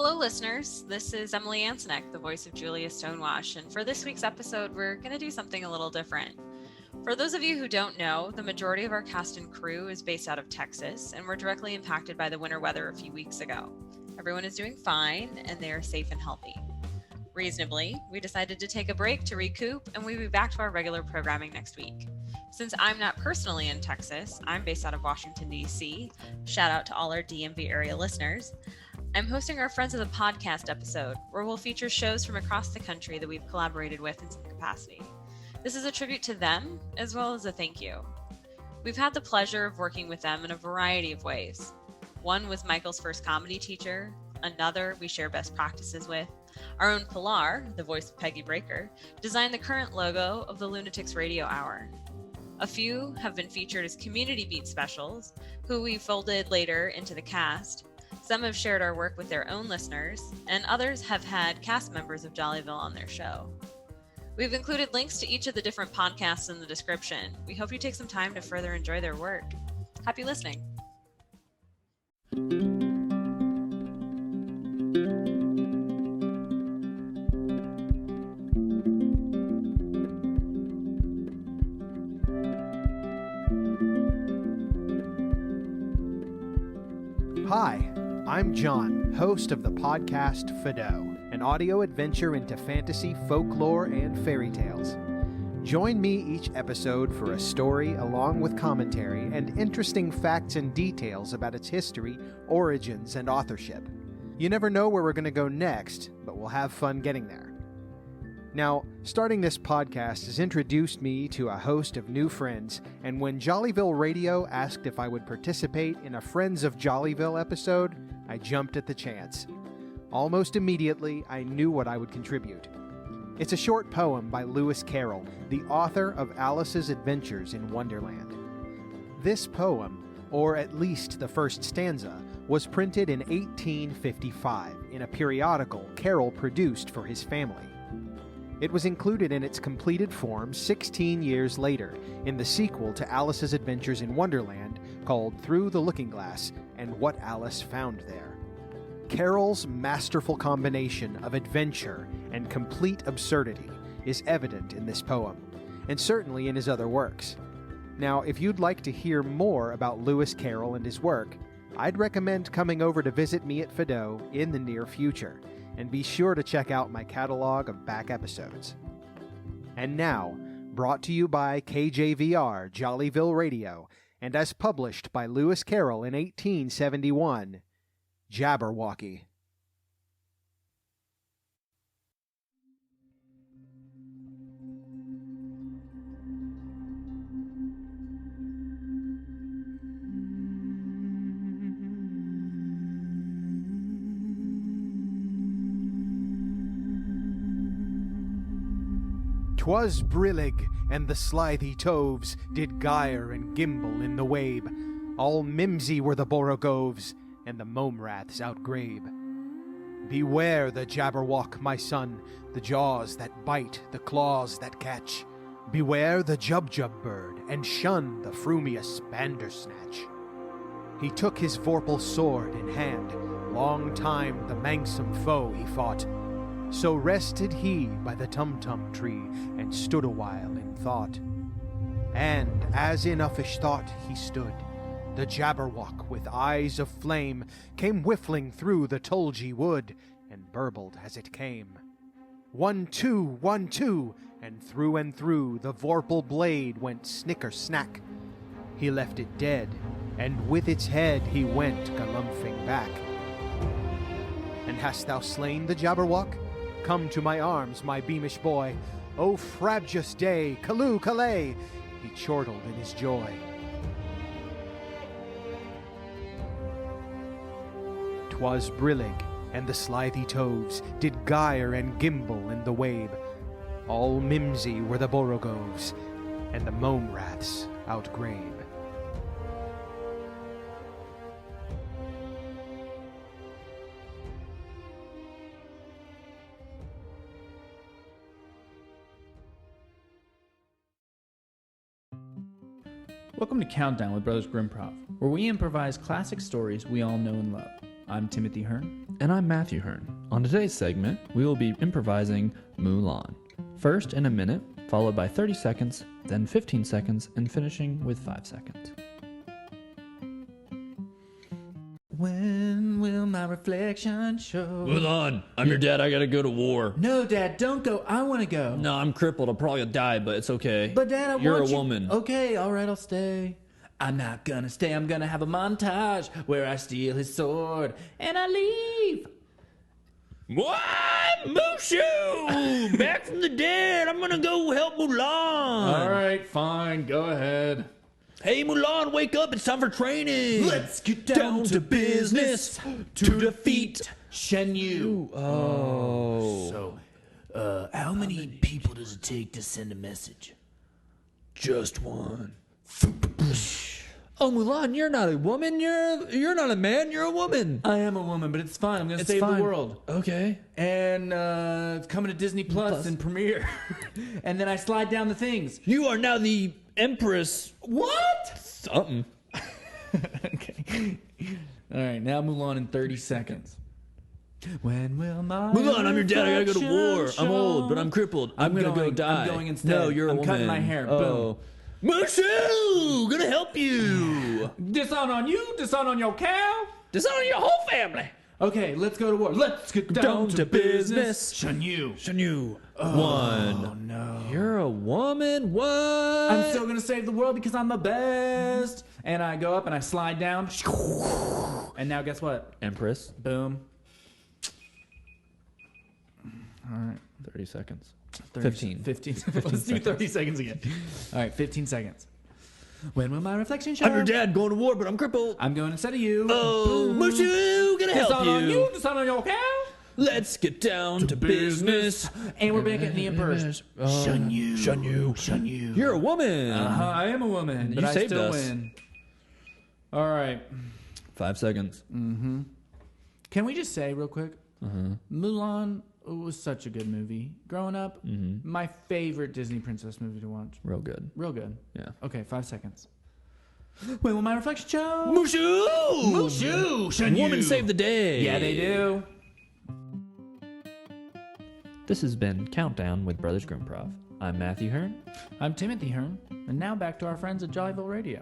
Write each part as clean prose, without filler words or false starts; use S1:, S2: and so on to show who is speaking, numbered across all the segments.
S1: Hello, listeners. This is Emily Ansonek, the voice of Julia Stonewash, and for this week's episode, we're going to do something a little different. For those of you who don't know, the majority of our cast and crew is based out of Texas, and we're directly impacted by the winter weather a few weeks ago. Everyone is doing fine, and they are safe and healthy. Reasonably, we decided to take a break to recoup, and we'll be back to our regular programming next week. Since I'm not personally in Texas, I'm based out of Washington, D.C. Shout out to all our DMV area listeners. I'm hosting our Friends of the Podcast episode, where we'll feature shows from across the country that we've collaborated with in some capacity. This is a tribute to them, as well as a thank you. We've had the pleasure of working with them in a variety of ways. One was Michael's first comedy teacher, another we share best practices with. Our own Pilar, the voice of Peggy Brenker, designed the current logo of the Lunatics Radio Hour. A few have been featured as community beat specials, who we folded later into the cast. Some have shared our work with their own listeners, and others have had cast members of Jollyville on their show. We've included links to each of the different podcasts in the description. We hope you take some time to further enjoy their work. Happy listening.
S2: Hi, I'm Jon, host of the podcast Fadó, an audio adventure into fantasy, folklore, and fairy tales. Join me each episode for a story along with commentary and interesting facts and details about its history, origins, and authorship. You never know where we're going to go next, but we'll have fun getting there. Now, starting this podcast has introduced me to a host of new friends, and when Jollyville Radio asked if I would participate in a Friends of Jollyville episode, I jumped at the chance. Almost immediately, I knew what I would contribute. It's a short poem by Lewis Carroll, the author of Alice's Adventures in Wonderland. This poem, or at least the first stanza, was printed in 1855 in a periodical Carroll produced for his family. It was included in its completed form 16 years later in the sequel to Alice's Adventures in Wonderland called Through the Looking Glass and What Alice Found There. Carroll's masterful combination of adventure and complete absurdity is evident in this poem, and certainly in his other works. Now, if you'd like to hear more about Lewis Carroll and his work, I'd recommend coming over to visit me at Fadó in the near future. And be sure to check out my catalog of back episodes. And now, brought to you by KJVR Jollyville Radio, and as published by Lewis Carroll in 1871, Jabberwocky. 'Twas brillig, and the slithy toves did gyre and gimble in the wabe. All mimsy were the borogoves, and the momraths outgrabe. Beware the jabberwock, my son, the jaws that bite, the claws that catch. Beware the jubjub bird, and shun the frumious bandersnatch. He took his vorpal sword in hand, long time the manxome foe he fought. So rested he by the tumtum tree, and stood a while in thought. And as in uffish thought he stood, the jabberwock with eyes of flame came whiffling through the tulgey wood, and burbled as it came. 1, 2, 1, 2, and through the vorpal blade went snicker-snack. He left it dead, and with its head he went galumphing back. And hast thou slain the jabberwock? Come to my arms, my beamish boy. O frabjous day, callooh, callay! He chortled in his joy. 'Twas brillig, and the slithy toves did gyre and gimble in the wabe. All mimsy were the borogoves, and the momraths outgrabe.
S3: Welcome to Countdown with Brothers Grimmprov, where we improvise classic stories we all know and love. I'm Timothy Hearn.
S4: And I'm Matthew Hearn. On today's segment, we will be improvising Mulan. First in a minute, followed by 30 seconds, then 15 seconds, and finishing with 5 seconds.
S3: When will my reflection show?
S4: Mulan, I'm your dad. I gotta go to war.
S3: No, Dad, don't go. I want to go.
S4: No, I'm crippled. I'll probably die, but it's okay.
S3: But Dad,
S4: You're
S3: want
S4: a
S3: you.
S4: woman.
S3: Okay, all right, I'll stay. I'm not gonna stay. I'm gonna have a montage where I steal his sword and I leave.
S4: What? Mushu! Back from the dead. I'm gonna go help Mulan.
S3: All right, fine. Go ahead.
S4: Hey, Mulan, wake up. It's time for training.
S3: Let's get down to business to defeat Shen Yu.
S4: Oh.
S3: So, how many people does it take to send a message?
S4: Just one. Oh, Mulan, you're not a woman. You're not a man. You're a woman.
S3: I am a woman, but it's fine. I'm gonna
S4: It's
S3: save
S4: fine.
S3: the world.
S4: Okay.
S3: And it's coming to Disney Plus and Premiere. And then I slide down the things.
S4: You are now the Empress.
S3: What?
S4: Something.
S3: Okay. All right, now Mulan in 30 seconds. When will my
S4: Mulan, I'm your dad. I gotta go to war.
S3: reflection
S4: I'm old, but I'm
S3: show?
S4: crippled. I'm gonna go
S3: going-
S4: die.
S3: I'm going instead.
S4: No, you're a
S3: I'm
S4: woman.
S3: cutting my hair.
S4: Oh. Mushu! Gonna help you.
S3: Dishonor on you, dishonor on your cow.
S4: Dishonor your whole family.
S3: Okay, let's go to war. Let's get down to business. Shen Yu.
S4: Shen Yu.
S3: Oh
S4: One.
S3: no.
S4: You're a woman? What?
S3: I'm still gonna save the world because I'm the best. And I go up and I slide down. And now guess what?
S4: Empress.
S3: Boom. All right.
S4: 30 seconds.
S3: 15.
S4: 15
S3: Let's do 30 seconds again. All right, 15 seconds. When will my reflection show?
S4: I'm your dad going to war, but I'm crippled.
S3: I'm going instead of you.
S4: Oh, Mushu, gonna help
S3: Dishonor on
S4: you.
S3: you, dishonor on your cow.
S4: Let's get down to business.
S3: And we're back at the Emperor's. Shun you.
S4: Shun you.
S3: Shun you.
S4: You're a woman.
S3: I am a woman,
S4: You
S3: but I
S4: saved
S3: still
S4: us.
S3: win. All right.
S4: 5 seconds.
S3: Can we just say real quick? Mulan was such a good movie. Growing up, my favorite Disney princess movie to watch.
S4: Real good.
S3: Real good.
S4: Yeah.
S3: Okay, 5 seconds. When will my reflection show?
S4: Mushu!
S3: Mushu! Shun
S4: Women
S3: you.
S4: save the day.
S3: Yeah, they do.
S4: This has been Countdown with Brothers Grimmprov. I'm Matthew Hearn.
S3: I'm Timothy Hearn, and now back to our friends at Jollyville Radio.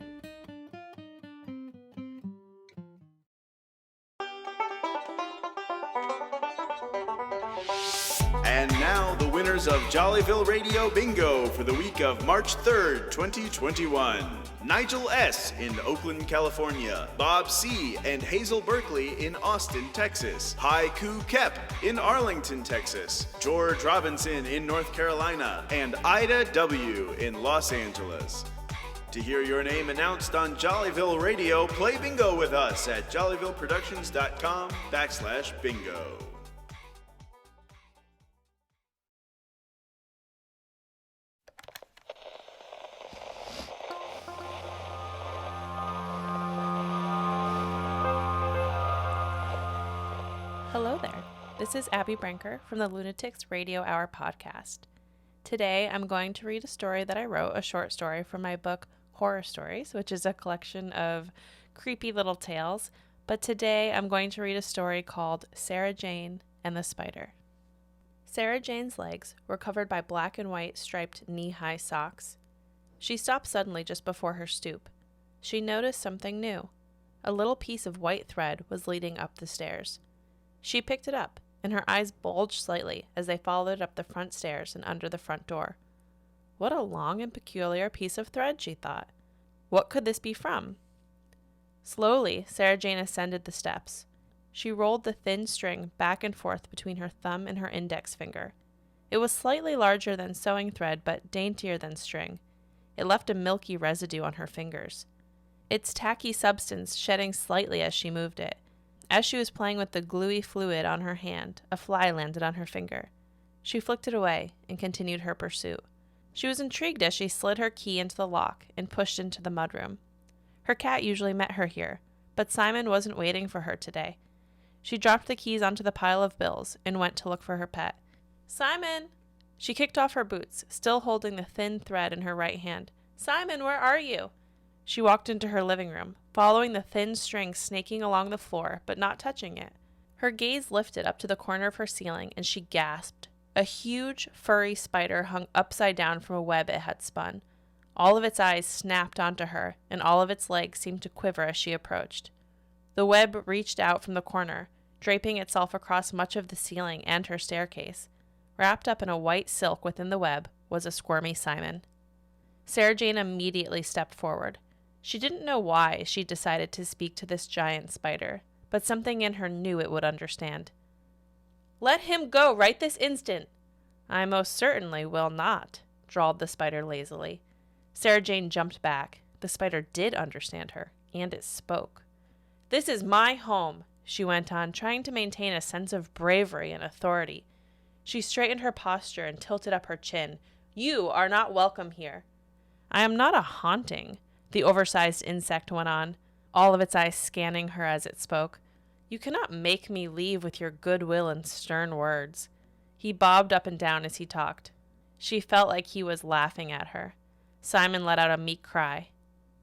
S5: And now the winners of Jollyville Radio Bingo for the week of March 3rd, 2021. Nigel S. in Oakland, California. Bob C. and Hazel Berkeley in Austin, Texas. Haiku Kep in Arlington, Texas. George Robinson in North Carolina. And Ida W. in Los Angeles. To hear your name announced on Jollyville Radio, play bingo with us at jollyvilleproductions.com/bingo.
S6: Hello there. This is Abby Brenker from the Lunatics Radio Hour podcast. Today I'm going to read a story that I wrote, a short story from my book Horror Stories, which is a collection of creepy little tales. But today I'm going to read a story called Sarah Jane and the Spider. Sarah Jane's legs were covered by black and white striped knee-high socks. She stopped suddenly just before her stoop. She noticed something new. A little piece of white thread was leading up the stairs. She picked it up, and her eyes bulged slightly as they followed it up the front stairs and under the front door. What a long and peculiar piece of thread, she thought. What could this be from? Slowly, Sarah Jane ascended the steps. She rolled the thin string back and forth between her thumb and her index finger. It was slightly larger than sewing thread, but daintier than string. It left a milky residue on her fingers, its tacky substance shedding slightly as she moved it. As she was playing with the gluey fluid on her hand, a fly landed on her finger. She flicked it away and continued her pursuit. She was intrigued as she slid her key into the lock and pushed into the mudroom. Her cat usually met her here, but Simon wasn't waiting for her today. She dropped the keys onto the pile of bills and went to look for her pet. Simon! She kicked off her boots, still holding the thin thread in her right hand. Simon, where are you? She walked into her living room, following the thin string snaking along the floor, but not touching it. Her gaze lifted up to the corner of her ceiling, and she gasped. A huge, furry spider hung upside down from a web it had spun. All of its eyes snapped onto her, and all of its legs seemed to quiver as she approached. The web reached out from the corner, draping itself across much of the ceiling and her staircase. Wrapped up in a white silk within the web was a squirmy Simon. Sarah Jane immediately stepped forward. She didn't know why she decided to speak to this giant spider, but something in her knew it would understand. "Let him go right this instant." "I most certainly will not," drawled the spider lazily. Sarah Jane jumped back. The spider did understand her, and it spoke. "This is my home," she went on, trying to maintain a sense of bravery and authority. She straightened her posture and tilted up her chin. "You are not welcome here." "I am not a haunting," the oversized insect went on, all of its eyes scanning her as it spoke. "You cannot make me leave with your goodwill and stern words." He bobbed up and down as he talked. She felt like he was laughing at her. Simon let out a meek cry.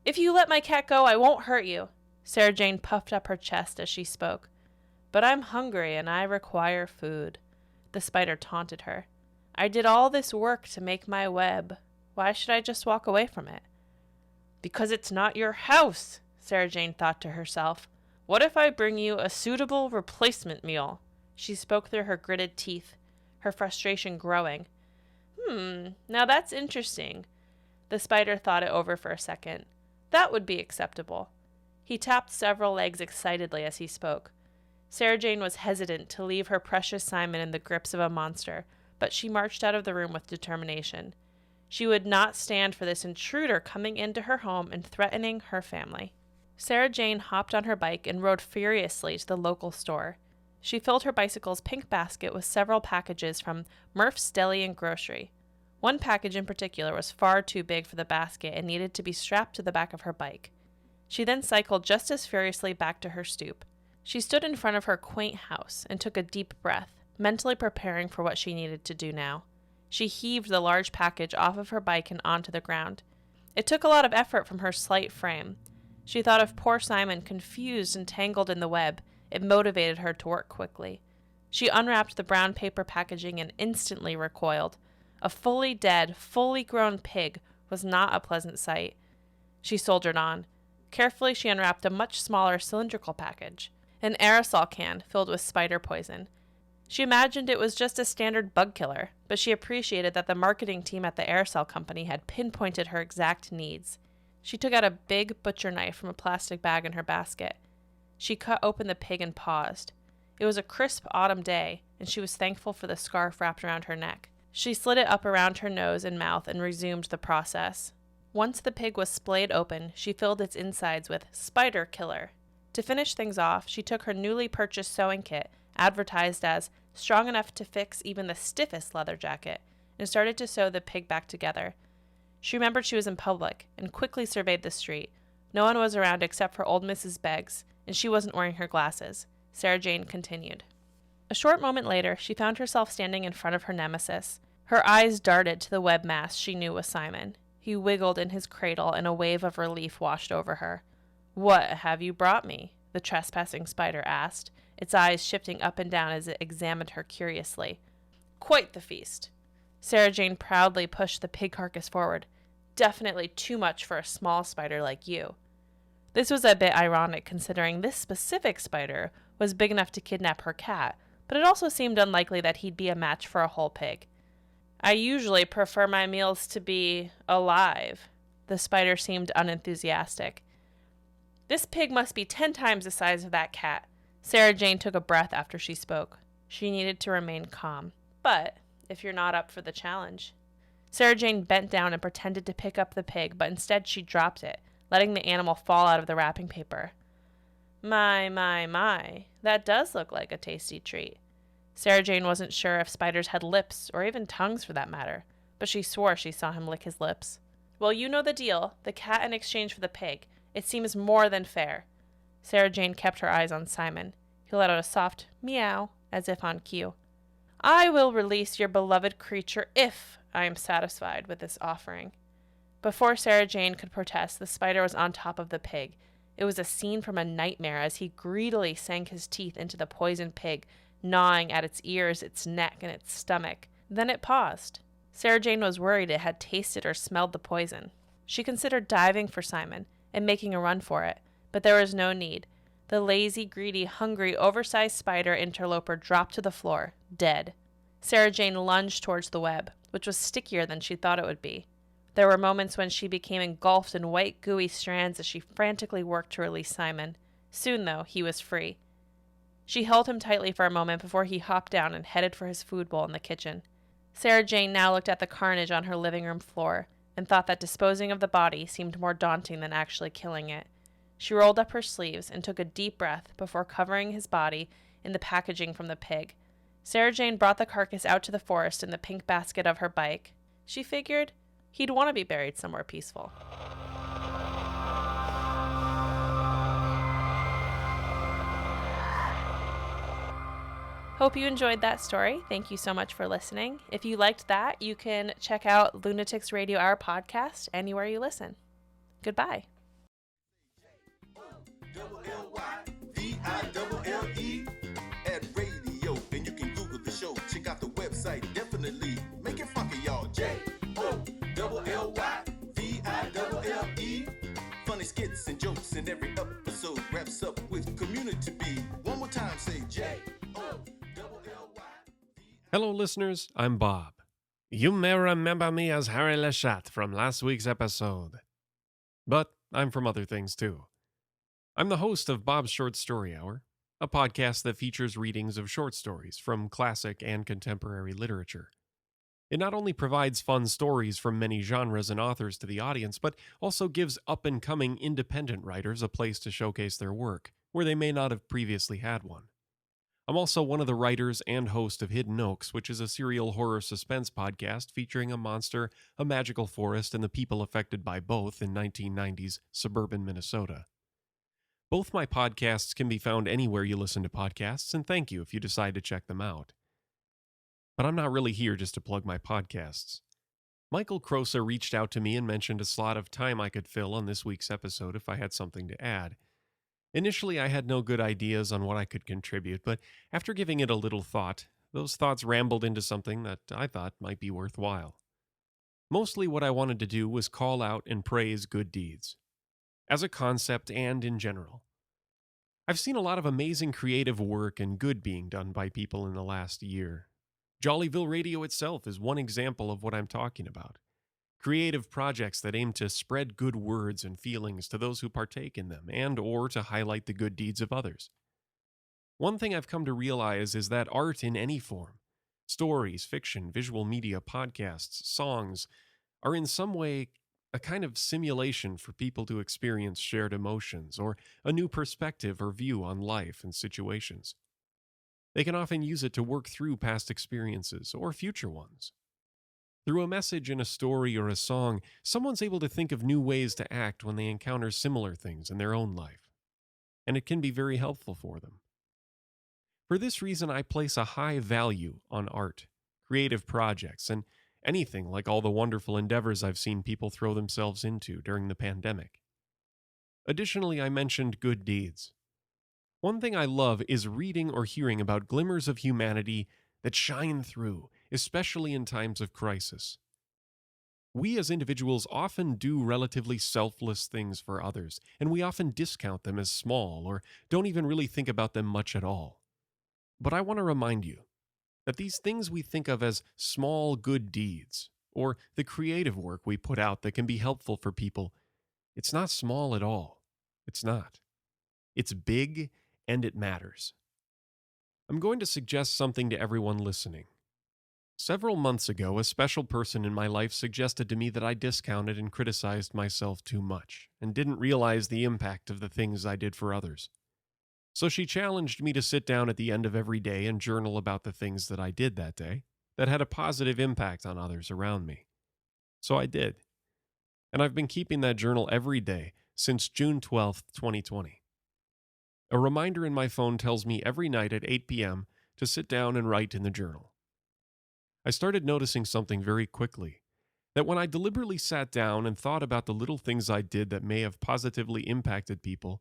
S6: "If you let my cat go, I won't hurt you." Sarah Jane puffed up her chest as she spoke. "But I'm hungry and I require food." The spider taunted her. "I did all this work to make my web. Why should I just walk away from it?" "Because it's not your house," Sarah Jane thought to herself. "What if I bring you a suitable replacement meal?" She spoke through her gritted teeth, her frustration growing. Now that's interesting." The spider thought it over for a second. "That would be acceptable." He tapped several legs excitedly as he spoke. Sarah Jane was hesitant to leave her precious Simon in the grips of a monster, but she marched out of the room with determination. She would not stand for this intruder coming into her home and threatening her family. Sarah Jane hopped on her bike and rode furiously to the local store. She filled her bicycle's pink basket with several packages from Murph's Deli and Grocery. One package in particular was far too big for the basket and needed to be strapped to the back of her bike. She then cycled just as furiously back to her stoop. She stood in front of her quaint house and took a deep breath, mentally preparing for what she needed to do now. She heaved the large package off of her bike and onto the ground. It took a lot of effort from her slight frame. She thought of poor Simon, confused and tangled in the web. It motivated her to work quickly. She unwrapped the brown paper packaging and instantly recoiled. A fully dead, fully grown pig was not a pleasant sight. She soldiered on. Carefully, she unwrapped a much smaller cylindrical package, an aerosol can filled with spider poison. She imagined it was just a standard bug killer, but she appreciated that the marketing team at the aerosol company had pinpointed her exact needs. She took out a big butcher knife from a plastic bag in her basket. She cut open the pig and paused. It was a crisp autumn day, and she was thankful for the scarf wrapped around her neck. She slid it up around her nose and mouth and resumed the process. Once the pig was splayed open, she filled its insides with spider killer. To finish things off, she took her newly purchased sewing kit, advertised as strong enough to fix even the stiffest leather jacket, and started to sew the pig back together. She remembered she was in public and quickly surveyed the street. No one was around except for old Mrs. Beggs, and she wasn't wearing her glasses. Sarah Jane continued. A short moment later, she found herself standing in front of her nemesis. Her eyes darted to the web mass she knew was Simon. He wiggled in his cradle, and a wave of relief washed over her. "What have you brought me?" the trespassing spider asked, its eyes shifting up and down as it examined her curiously. "Quite the feast." Sarah Jane proudly pushed the pig carcass forward. "Definitely too much for a small spider like you." This was a bit ironic considering this specific spider was big enough to kidnap her cat, but it also seemed unlikely that he'd be a match for a whole pig. "I usually prefer my meals to be alive." The spider seemed unenthusiastic. "This pig must be 10 times the size of that cat." Sarah Jane took a breath after she spoke. She needed to remain calm. "But if you're not up for the challenge." Sarah Jane bent down and pretended to pick up the pig, but instead she dropped it, letting the animal fall out of the wrapping paper. My, that does look like a tasty treat." Sarah Jane wasn't sure if spiders had lips, or even tongues for that matter, but she swore she saw him lick his lips. "Well, you know the deal. The cat in exchange for the pig. It seems more than fair." Sarah Jane kept her eyes on Simon. He let out a soft meow, as if on cue. "I will release your beloved creature if I am satisfied with this offering." Before Sarah Jane could protest, the spider was on top of the pig. It was a scene from a nightmare as he greedily sank his teeth into the poisoned pig, gnawing at its ears, its neck, and its stomach. Then it paused. Sarah Jane was worried it had tasted or smelled the poison. She considered diving for Simon and making a run for it, but there was no need. The lazy, greedy, hungry, oversized spider interloper dropped to the floor, dead. Sarah Jane lunged towards the web, which was stickier than she thought it would be. There were moments when she became engulfed in white, gooey strands as she frantically worked to release Simon. Soon, though, he was free. She held him tightly for a moment before he hopped down and headed for his food bowl in the kitchen. Sarah Jane now looked at the carnage on her living room floor and thought that disposing of the body seemed more daunting than actually killing it. She rolled up her sleeves and took a deep breath before covering his body in the packaging from the pig. Sarah Jane brought the carcass out to the forest in the pink basket of her bike. She figured he'd want to be buried somewhere peaceful. Hope you enjoyed that story. Thank you so much for listening. If you liked that, you can check out Lunatics Radio Hour podcast anywhere you listen. Goodbye.
S7: L-Y-V-I-L-L-E at radio, and you can Google the show. Check out the website, definitely. Make it funky, y'all. J-O-L-L-Y-V-I-L-L-E. Funny skits and jokes in every episode. Wraps up with community B. One more time, say J-O-L-L-Y.
S8: Hello, listeners. I'm Bob. You may remember me as Harry Lechat from last week's episode. But I'm from other things, too. I'm the host of Bob's Short Story Hour, a podcast that features readings of short stories from classic and contemporary literature. It not only provides fun stories from many genres and authors to the audience, but also gives up-and-coming independent writers a place to showcase their work, where they may not have previously had one. I'm also one of the writers and host of Hidden Oaks, which is a serial horror suspense podcast featuring a monster, a magical forest, and the people affected by both in 1990s suburban Minnesota. Both my podcasts can be found anywhere you listen to podcasts, and thank you if you decide to check them out. But I'm not really here just to plug my podcasts. Michael Crosa reached out to me and mentioned a slot of time I could fill on this week's episode if I had something to add. Initially, I had no good ideas on what I could contribute, but after giving it a little thought, those thoughts rambled into something that I thought might be worthwhile. Mostly what I wanted to do was call out and praise good deeds, as a concept and in general. I've seen a lot of amazing creative work and good being done by people in the last year. Jollyville Radio itself is one example of what I'm talking about. Creative projects that aim to spread good words and feelings to those who partake in them and or to highlight the good deeds of others. One thing I've come to realize is that art in any form, stories, fiction, visual media, podcasts, songs, are in some way a kind of simulation for people to experience shared emotions or a new perspective or view on life and situations. They can often use it to work through past experiences or future ones. Through a message in a story or a song, someone's able to think of new ways to act when they encounter similar things in their own life, and it can be very helpful for them. For this reason, I place a high value on art, creative projects, and anything like all the wonderful endeavors I've seen people throw themselves into during the pandemic. Additionally, I mentioned good deeds. One thing I love is reading or hearing about glimmers of humanity that shine through, especially in times of crisis. We as individuals often do relatively selfless things for others, and we often discount them as small or don't even really think about them much at all. But I want to remind you that these things we think of as small good deeds, or the creative work we put out that can be helpful for people, it's not small at all. It's not. It's big, and it matters. I'm going to suggest something to everyone listening. Several months ago, a special person in my life suggested to me that I discounted and criticized myself too much, and didn't realize the impact of the things I did for others. So she challenged me to sit down at the end of every day and journal about the things that I did that day that had a positive impact on others around me. So I did. And I've been keeping that journal every day since June 12th, 2020. A reminder in my phone tells me every night at 8 p.m. to sit down and write in the journal. I started noticing something very quickly. that when I deliberately sat down and thought about the little things I did that may have positively impacted people,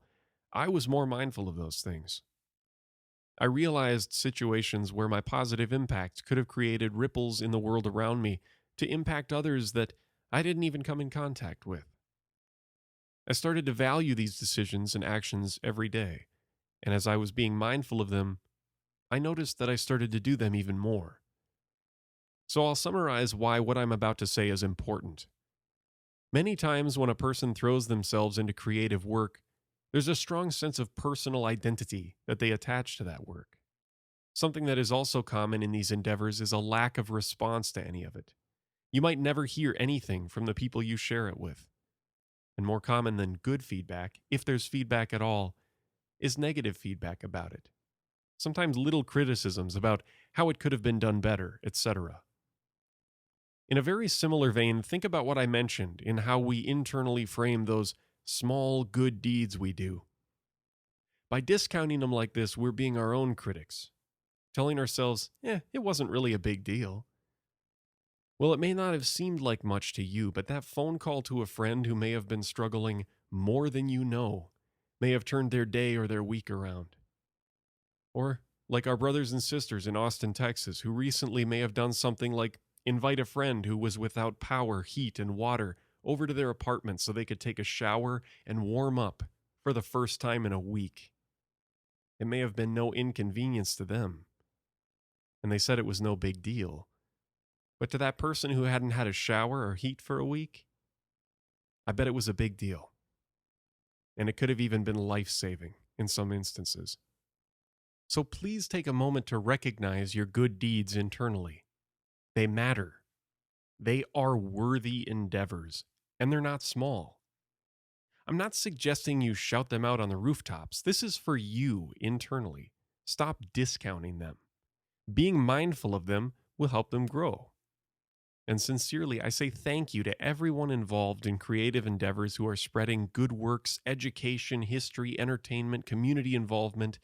S8: I was more mindful of those things. I realized situations where my positive impact could have created ripples in the world around me to impact others that I didn't even come in contact with. I started to value these decisions and actions every day, and as I was being mindful of them, I noticed that I started to do them even more. So I'll summarize why what I'm about to say is important. Many times when a person throws themselves into creative work, there's a strong sense of personal identity that they attach to that work. Something that is also common in these endeavors is a lack of response to any of it. You might never hear anything from the people you share it with. And more common than good feedback, if there's feedback at all, is negative feedback about it. Sometimes little criticisms about how it could have been done better, etc. In a very similar vein, think about what I mentioned in how we internally frame those small good deeds we do. By discounting them like this, we're being our own critics, telling ourselves, it wasn't really a big deal. Well, it may not have seemed like much to you, but that phone call to a friend who may have been struggling more than you know may have turned their day or their week around. Or, like our brothers and sisters in Austin, Texas, who recently may have done something like invite a friend who was without power, heat, and water over to their apartment so they could take a shower and warm up for the first time in a week. It may have been no inconvenience to them, and they said it was no big deal. But to that person who hadn't had a shower or heat for a week, I bet it was a big deal. And it could have even been life-saving in some instances. So please take a moment to recognize your good deeds internally. They matter. They are worthy endeavors, and they're not small. I'm not suggesting you shout them out on the rooftops. This is for you internally. Stop discounting them. Being mindful of them will help them grow. And sincerely, I say thank you to everyone involved in creative endeavors who are spreading good works, education, history, entertainment, community involvement,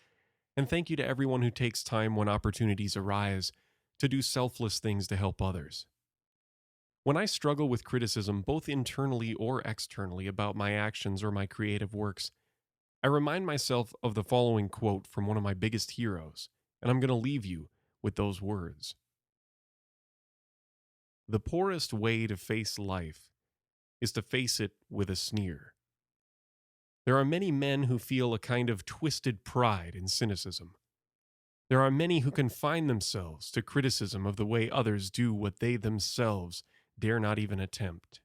S8: and thank you to everyone who takes time when opportunities arise to do selfless things to help others. When I struggle with criticism, both internally or externally, about my actions or my creative works, I remind myself of the following quote from one of my biggest heroes, and I'm going to leave you with those words. The poorest way to face life is to face it with a sneer. There are many men who feel a kind of twisted pride in cynicism. There are many who confine themselves to criticism of the way others do what they themselves dare not even attempt.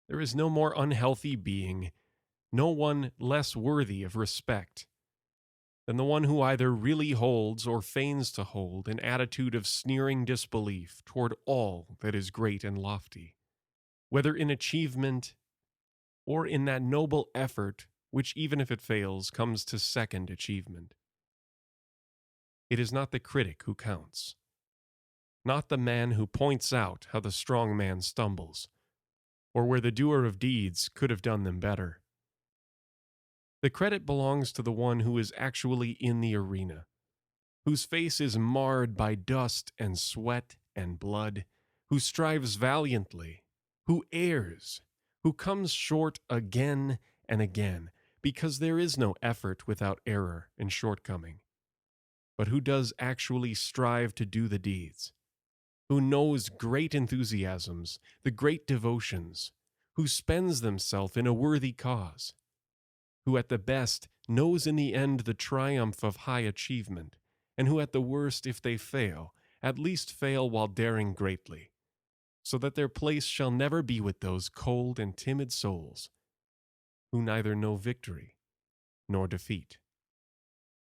S8: There is no more unhealthy being, no one less worthy of respect, than the one who either really holds or feigns to hold an attitude of sneering disbelief toward all that is great and lofty, whether in achievement or in that noble effort which, even if it fails, comes to second achievement. It is not the critic who counts, not the man who points out how the strong man stumbles, or where the doer of deeds could have done them better. The credit belongs to the one who is actually in the arena, whose face is marred by dust and sweat and blood, who strives valiantly, who errs, who comes short again and again, because there is no effort without error and shortcoming, but who does actually strive to do the deeds, who knows great enthusiasms, the great devotions, who spends themselves in a worthy cause, who at the best knows in the end the triumph of high achievement, and who at the worst, if they fail, at least fail while daring greatly, so that their place shall never be with those cold and timid souls who neither know victory nor defeat.